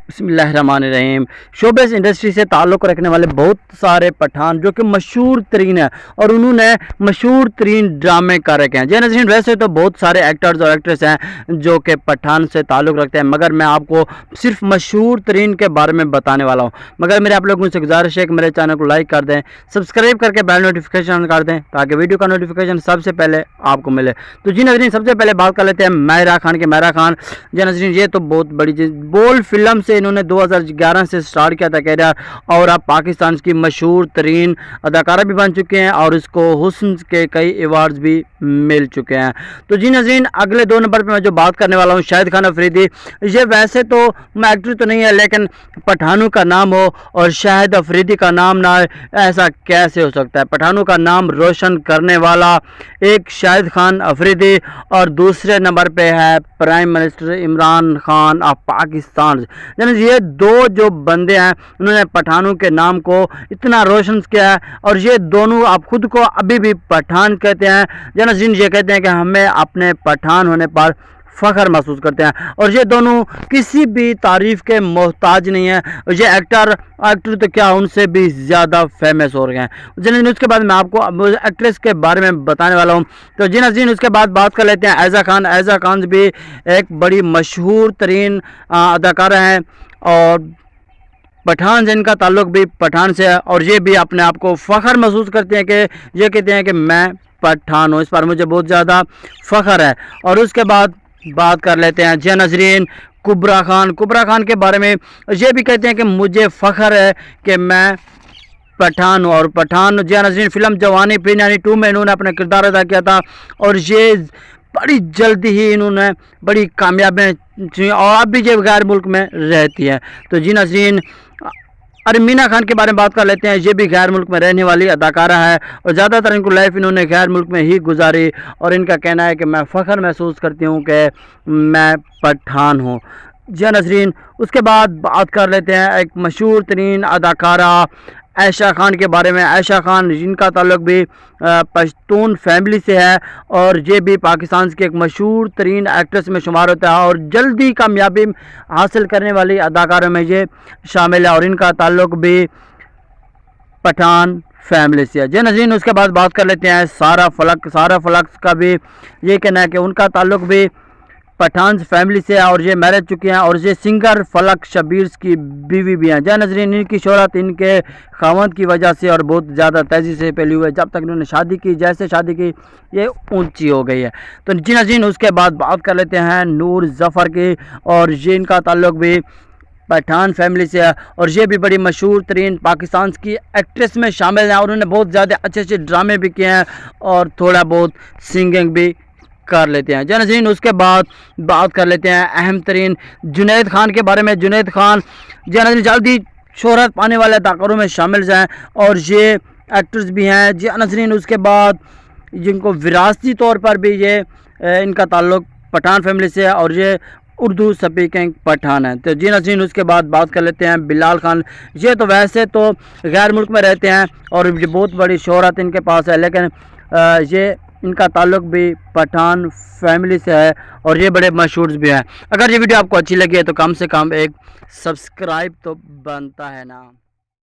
بسم اللہ الرحمن الرحیم۔ شوبز انڈسٹری سے تعلق رکھنے والے بہت سارے پٹھان جو کہ مشہور ترین ہیں اور انہوں نے مشہور ترین ڈرامے کر رکھے ہیں۔ جی ناظرین، ویسے تو بہت سارے ایکٹرز اور ایکٹریس ہیں جو کہ پٹھان سے تعلق رکھتے ہیں، مگر میں آپ کو صرف مشہور ترین کے بارے میں بتانے والا ہوں۔ مگر میرے آپ لوگوں سے گزارش ہے کہ میرے چینل کو لائک کر دیں، سبسکرائب کر کے بیل نوٹیفیکیشن کر دیں تاکہ ویڈیو کا نوٹیفیکیشن سب سے پہلے آپ کو ملے۔ تو جی ناظرین، سب سے پہلے بات کر لیتے ہیں ماہرہ خان کے۔ ماہرہ خان جی ناظرین، یہ تو بہت بڑی چیز، بول فلم سے انہوں نے 2011 سے سٹارٹ کیا تھا کیریئر، اور اب پاکستان کی مشہور ترین اداکارہ بھی بن چکے ہیں اور اس کو حسن کے کئی ایوارڈز بھی مل چکے ہیں۔ تو جی ناظرین، اگلے 2 نمبر پہ میں جو بات کرنے والا ہوں، شاہد خان افریدی۔ یہ ویسے تو ایکٹر تو نہیں ہے، لیکن پٹھانوں کا نام ہو اور شاہد افریدی کا نام نہ ہے، ایسا کیسے ہو سکتا ہے؟ پٹھانوں کا نام روشن کرنے والا ایک شاہد خان افریدی، اور دوسرے نمبر پہ ہے prime minister Imran Khan of Pakistan. یعنی یہ دو جو بندے ہیں، انہوں نے پٹھانوں کے نام کو اتنا روشن کیا ہے، اور یہ دونوں آپ خود کو ابھی بھی پٹھان کہتے ہیں۔ جنازین یہ کہتے ہیں کہ ہمیں اپنے پٹھان ہونے پر فخر محسوس کرتے ہیں، اور یہ دونوں کسی بھی تعریف کے محتاج نہیں ہیں۔ یہ ایکٹر تو کیا ان سے بھی زیادہ فیمس ہو رہے ہیں۔ جنازین اس کے بعد میں آپ کو ایکٹریس کے بارے میں بتانے والا ہوں۔ تو جنازین اس کے بعد بات کر لیتے ہیں عائزہ خان۔ عائزہ خان بھی ایک بڑی مشہور ترین اداکارہ ہیں، اور پٹھان سے ان کا تعلق بھی پٹھان سے ہے، اور یہ بھی اپنے آپ کو فخر محسوس کرتے ہیں کہ یہ کہتے ہیں کہ میں پٹھان ہوں، اس پر مجھے بہت زیادہ فخر ہے۔ اور اس کے بعد بات کر لیتے ہیں جی ناظرین کبرا خان۔ کبرا خان کے بارے میں یہ بھی کہتے ہیں کہ مجھے فخر ہے کہ میں پٹھان ہوں، اور پٹھان جی ناظرین فلم جوانی پھر یعنی 2 میں انہوں نے اپنا کردار ادا کیا تھا، اور یہ بڑی جلدی ہی انہوں نے بڑی کامیابی چنی، اور اب بھی یہ غیر ملک میں رہتی ہے۔ تو جی ناظرین ارمینا خان کے بارے میں بات کر لیتے ہیں۔ یہ بھی غیر ملک میں رہنے والی اداکارہ ہے، اور زیادہ تر ان کو لائف انہوں نے غیر ملک میں ہی گزاری، اور ان کا کہنا ہے کہ میں فخر محسوس کرتی ہوں کہ میں پٹھان ہوں۔ جی ناظرین اس کے بعد بات کر لیتے ہیں ایک مشہور ترین اداکارہ عائشہ خان کے بارے میں۔ عائشہ خان جن کا تعلق بھی پشتون فیملی سے ہے، اور یہ بھی پاکستان کی ایک مشہور ترین ایکٹریس میں شمار ہوتا ہے، اور جلدی کامیابی حاصل کرنے والی اداکاروں میں یہ شامل ہے، اور ان کا تعلق بھی پٹھان فیملی سے ہے۔ جی ناظرین اس کے بعد بات کر لیتے ہیں سارا فلک۔ سارا فلک کا بھی یہ کہنا ہے کہ ان کا تعلق بھی پٹھان فیملی سے ہے، اور یہ میرج چکے ہیں، اور یہ سنگر فلک شبیر کی بیوی بھی ہیں۔ جی ناظرین ان کی شہرت ان کے خاوند کی وجہ سے اور بہت زیادہ تیزی سے پھیلی ہوئی ہے، جب تک انہوں نے شادی کی، جیسے شادی کی یہ اونچی ہو گئی ہے۔ تو جی ناظرین اس کے بعد بات کر لیتے ہیں نور ظفر کی، اور یہ ان کا تعلق بھی پٹھان فیملی سے ہے، اور یہ بھی بڑی مشہور ترین پاکستان کی ایکٹریس میں شامل ہیں، اور انہوں نے بہت زیادہ اچھے ڈرامے بھی کیے ہیں، اور تھوڑا بہت سنگنگ بھی کر لیتے ہیں۔ جی ناظرین اس کے بعد بات کر لیتے ہیں اہم ترین جنید خان کے بارے میں۔ جنید خان جی ناظرین جلدی شہرت پانے والے اداکاروں میں شامل ہیں، اور یہ ایکٹرز بھی ہیں۔ جی ناظرین اس کے بعد جن کو وراثتی طور پر بھی یہ ان کا تعلق پٹھان فیملی سے ہے، اور یہ اردو سپیکنگ پٹھان ہیں۔ تو جی ناظرین اس کے بعد بات کر لیتے ہیں بلال خان۔ یہ تو ویسے تو غیر ملک میں رہتے ہیں، اور یہ بہت بڑی شہرت ان کے پاس ہے، لیکن یہ ان کا تعلق بھی پٹھان فیملی سے ہے، اور یہ بڑے مشہور بھی ہیں۔ اگر یہ ویڈیو آپ کو اچھی لگی ہے تو کم سے کم ایک سبسکرائب تو بنتا ہے نا۔